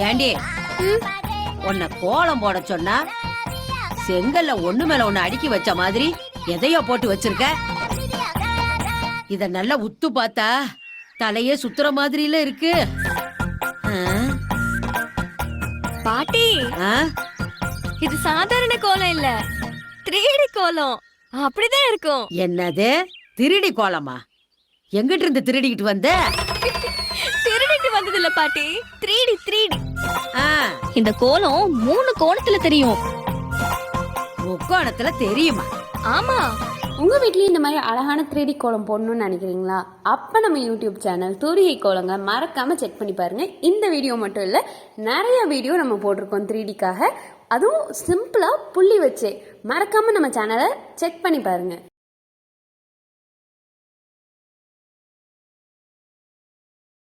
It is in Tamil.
ஏண்டி உன்னை கோலம் போட சொன்னா செங்கல்ல ஒண்ணு மேல ஒண்ணு அடுக்கி வச்ச மாதிரி எதையோ போட்டு வச்சிருக்க. இத நல்லா உத்து பார்த்தா தலையே சுத்துற மாதிரில இருக்கு. பாட்டி, இது சாதாரண கோலம் இல்ல, 3D கோலம். அப்படிதான் இருக்கும். என்னது 3D கோலமா? எங்கிட்ட இருந்து திருடிக்கிட்டு வந்த? திருடிட்டு வந்தது இல்ல பாட்டி, 3D. இந்த கோலம் 3 கோணத்துல தெரியும். முக்கோணத்துல தெரியுமா? ஆமா. உங்க வீட்லயும் இந்த மாதிரி அழகான 3D கோலம் போடணும்னு நினைக்கிறீங்களா? அப்ப நம்ம யூடியூப் சேனல் தூரிகை கோலங்க மறக்காம செக் பண்ணி பாருங்க. இந்த வீடியோ மட்டும் இல்ல, நிறைய வீடியோ நம்ம போட்டிருக்கோம் 3Dக்காக. அதுவும் சிம்பிளா புள்ளி வச்சே. மறக்காம நம்ம சேனலை செக் பண்ணி பாருங்க.